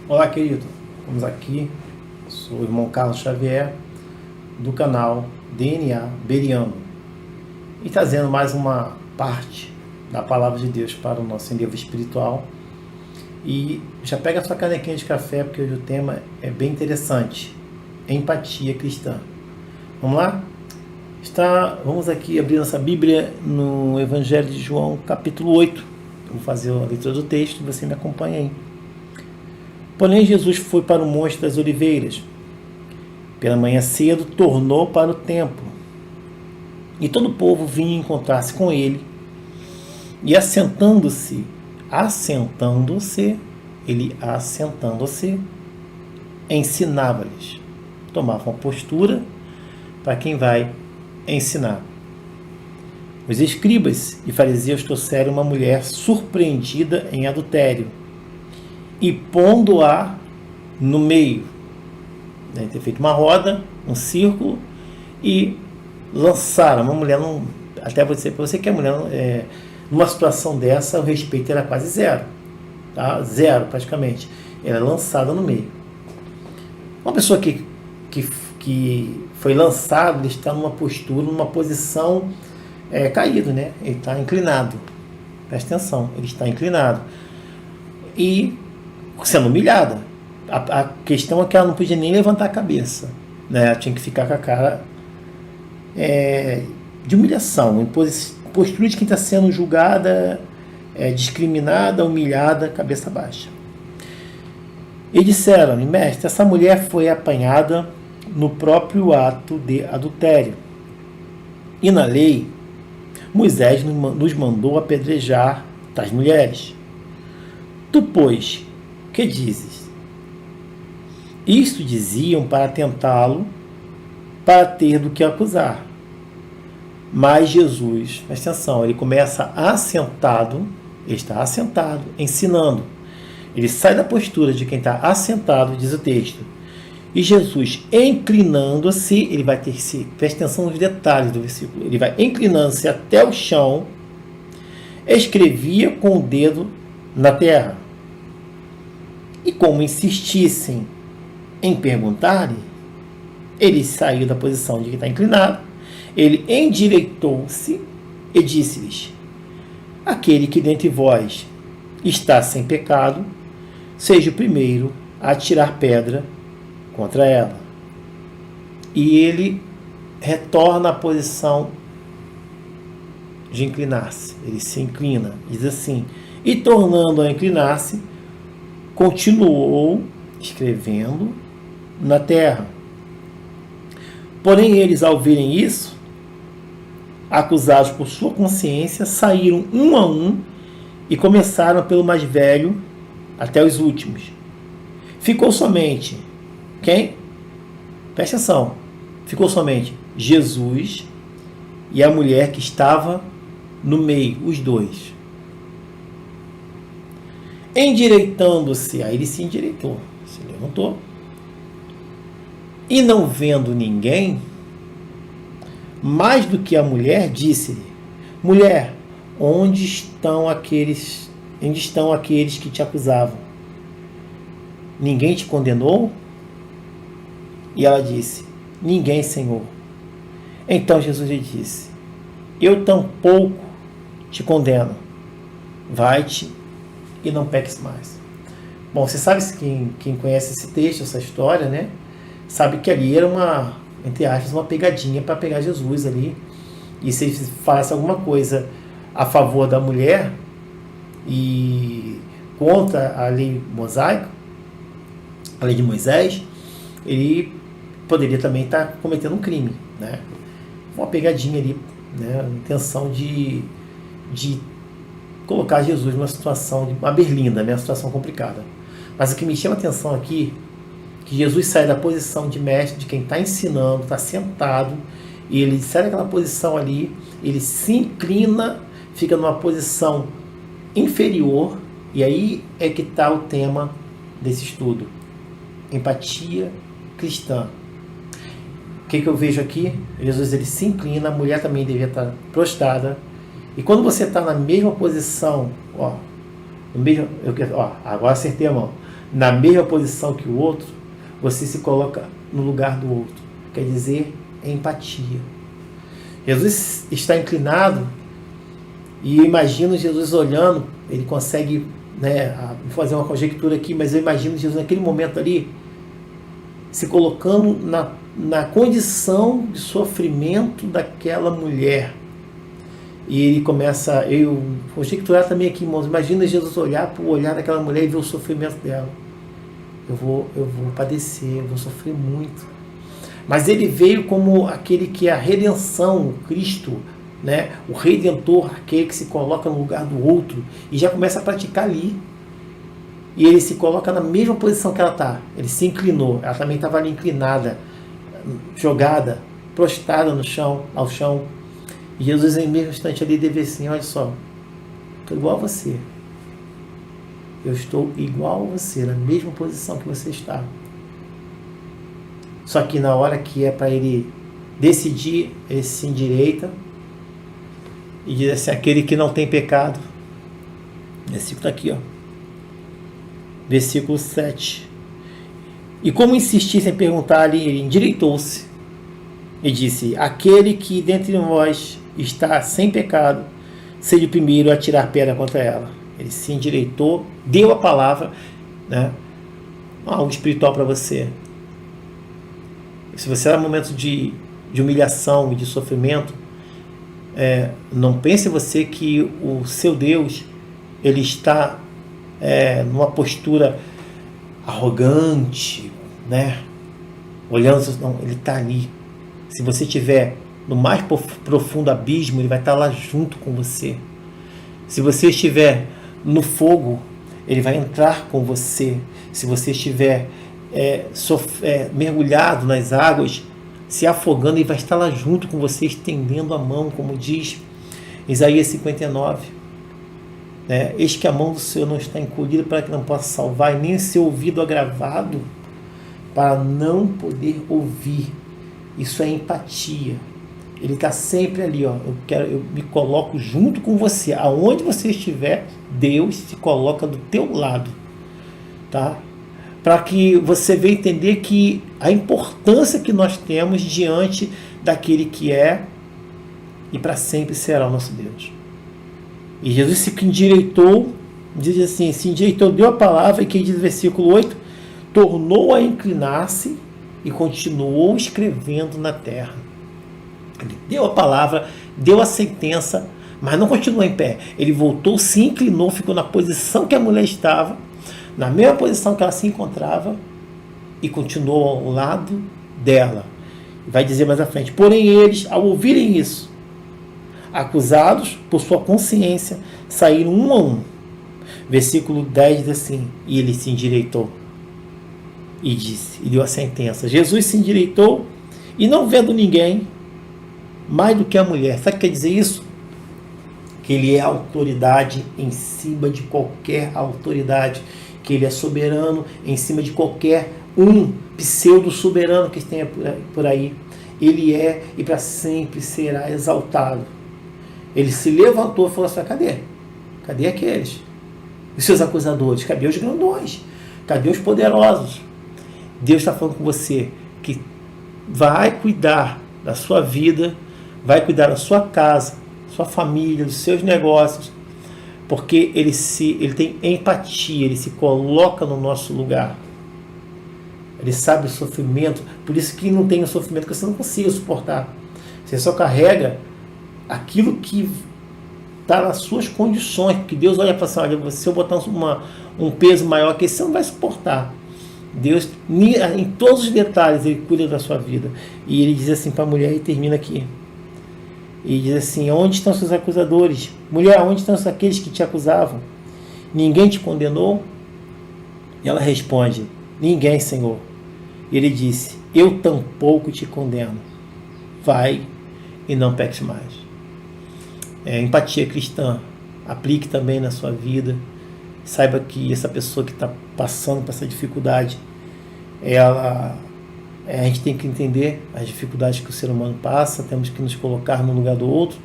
Olá, querido. Estamos aqui. Sou o irmão Carlos Xavier, do canal DNA Beriano, e trazendo mais uma parte da Palavra de Deus para o nosso endeavor espiritual. E já pega a sua canequinha de café, porque hoje o tema é bem interessante: empatia cristã. Vamos lá? Vamos aqui abrir nossa Bíblia no Evangelho de João, capítulo 8. Eu vou fazer a leitura do texto e você me acompanha aí. Porém, Jesus foi para o Monte das Oliveiras. Pela manhã cedo, tornou para o templo. E todo o povo vinha encontrar-se com ele. E assentando-se, ensinava-lhes. Tomava uma postura para quem vai ensinar. Os escribas e fariseus trouxeram uma mulher surpreendida em adultério e pondo-a no meio. Deve ter feito uma roda, um círculo, e lançaram uma mulher. Até você que é mulher, numa situação dessa, o respeito era quase zero. Tá? Zero, praticamente. Era lançada no meio. Uma pessoa que foi lançada, ele está numa postura, numa posição caído, né? Ele está inclinado. Presta atenção, ele está inclinado. E sendo humilhada. A questão é que ela não podia nem levantar a cabeça, né? Ela tinha que ficar com a cara de humilhação, postura de quem está sendo julgada, discriminada, humilhada, cabeça baixa. E disseram-lhe: mestre, essa mulher foi apanhada no próprio ato de adultério. E na lei, Moisés nos mandou apedrejar tais mulheres. Tu, pois, que dizes? Isto diziam para tentá-lo, para ter do que acusar. Mas Jesus, presta atenção, ele começa ele está assentado, ensinando. Ele sai da postura de quem está assentado, diz o texto. E Jesus, inclinando-se, ele vai presta atenção nos detalhes do versículo, ele vai inclinando-se até o chão, escrevia com o dedo na terra. E como insistissem em perguntar-lhe, ele saiu da posição de quem está inclinado, ele endireitou-se e disse-lhes: aquele que dentre vós está sem pecado, seja o primeiro a atirar pedra contra ela. E ele retorna à posição de inclinar-se. Ele se inclina, diz assim: e tornando a inclinar-se, continuou escrevendo na terra. Porém, eles, ao verem isso, acusados por sua consciência, saíram um a um e começaram pelo mais velho até os últimos. Ficou somente quem? Presta atenção. Ficou somente Jesus e a mulher que estava no meio, os dois. Endireitando-se, aí ele se endireitou, se levantou, e não vendo ninguém, mais do que a mulher, disse-lhe: mulher, onde estão aqueles que te acusavam? Ninguém te condenou? E ela disse: ninguém, Senhor. Então Jesus lhe disse: eu tampouco te condeno, vai-te e não peques mais. Bom, você sabe, quem conhece esse texto, essa história, né? Sabe que ali era entre aspas, uma pegadinha para pegar Jesus ali. E se ele falasse alguma coisa a favor da mulher e contra a lei mosaica, a lei de Moisés, ele poderia também estar cometendo um crime, né? Uma pegadinha ali, né? A intenção de colocar Jesus numa situação, uma berlinda, né? Uma situação complicada. Mas o que me chama a atenção aqui, que Jesus sai da posição de mestre, de quem está ensinando, está sentado, e ele sai daquela posição ali, ele se inclina, fica numa posição inferior, e aí é que está o tema desse estudo: empatia cristã. O que eu vejo aqui? Jesus, ele se inclina, a mulher também devia estar prostrada, e quando você está na mesma posição, agora acertei a mão, na mesma posição que o outro, você se coloca no lugar do outro. Quer dizer, empatia. Jesus está inclinado e eu imagino Jesus olhando, ele consegue, vou fazer uma conjectura aqui, mas eu imagino Jesus naquele momento ali, se colocando na condição de sofrimento daquela mulher. E ele começa, eu conjecturar também aqui, irmãos, imagina Jesus olhar para o olhar daquela mulher e ver o sofrimento dela. Eu vou padecer, eu vou sofrer muito. Mas ele veio como aquele que é a redenção, o Cristo, o Redentor, aquele que se coloca no lugar do outro e já começa a praticar ali. E ele se coloca na mesma posição que ela está. Ele se inclinou, ela também estava ali inclinada, jogada, prostrada no chão, ao chão. E Jesus, em mesmo instante ali, deve assim: olha só, estou igual a você. Eu estou igual a você, na mesma posição que você está. Só que na hora que é para ele decidir, ele se endireita e diz assim: aquele que não tem pecado. Versículo está aqui, ó. Versículo 7. E como insistissem em perguntar-lhe, ele endireitou-se e disse: aquele que dentre nós está sem pecado, seja o primeiro a tirar pedra contra ela. Ele se endireitou, deu a palavra, algo espiritual para você. Se você está em momento de humilhação e de sofrimento, não pense você que o seu Deus ele está numa postura arrogante, olhando, não, ele está ali. Se você estiver no mais profundo abismo, ele vai estar lá junto com você. Se você estiver no fogo, ele vai entrar com você. Se você estiver mergulhado nas águas, se afogando, ele vai estar lá junto com você, estendendo a mão, como diz Isaías 59. Eis que a mão do Senhor não está encolhida para que não possa salvar, e nem o seu ouvido agravado para não poder ouvir. Isso é empatia. Ele está sempre ali, ó. Eu me coloco junto com você. Aonde você estiver, Deus se coloca do teu lado, tá? Para que você venha entender que a importância que nós temos diante daquele que é e para sempre será o nosso Deus. E Jesus se endireitou, diz assim, se endireitou, deu a palavra, e que diz no versículo 8, tornou a inclinar-se e continuou escrevendo na terra. Ele deu a palavra, deu a sentença, mas não continuou em pé. Ele voltou, se inclinou, ficou na posição que a mulher estava, na mesma posição que ela se encontrava, e continuou ao lado dela. Vai dizer mais à frente: porém eles, ao ouvirem isso, acusados por sua consciência, saíram um a um. Versículo 10 diz assim: e ele se endireitou e disse, e deu a sentença. Jesus se endireitou e, não vendo ninguém mais do que a mulher. Sabe o que quer dizer isso? Que ele é autoridade em cima de qualquer autoridade, que ele é soberano em cima de qualquer pseudo-soberano que tenha por aí. Ele é e para sempre será exaltado. Ele se levantou e falou assim: cadê? Cadê aqueles? Os seus acusadores? Cadê os grandões? Cadê os poderosos? Deus está falando com você que vai cuidar da sua vida, vai cuidar da sua casa, sua família, dos seus negócios, porque ele tem empatia, ele se coloca no nosso lugar. Ele sabe o sofrimento, por isso que não tem o sofrimento que você não consiga suportar. Você só carrega aquilo que está nas suas condições, porque Deus olha para assim: olha, se eu botar um peso maior que esse, você não vai suportar. Deus, em todos os detalhes, ele cuida da sua vida. E ele diz assim para a mulher, e termina aqui. E diz assim: onde estão seus acusadores? Mulher, onde estão aqueles que te acusavam? Ninguém te condenou? E ela responde: ninguém, Senhor. E ele disse: eu tampouco te condeno. Vai e não peques mais. Empatia cristã. Aplique também na sua vida. Saiba que essa pessoa que está passando por essa dificuldade, a gente tem que entender as dificuldades que o ser humano passa, temos que nos colocar no lugar do outro,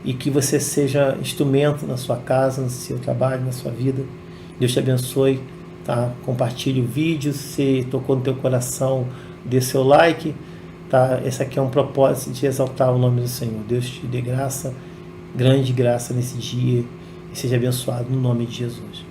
e que você seja instrumento na sua casa, no seu trabalho, na sua vida. Deus te abençoe tá? Compartilhe o vídeo, se tocou no teu coração, dê seu like, tá? Esse aqui é um propósito de exaltar o nome do Senhor. Deus te dê graça, grande graça nesse dia, e seja abençoado no nome de Jesus.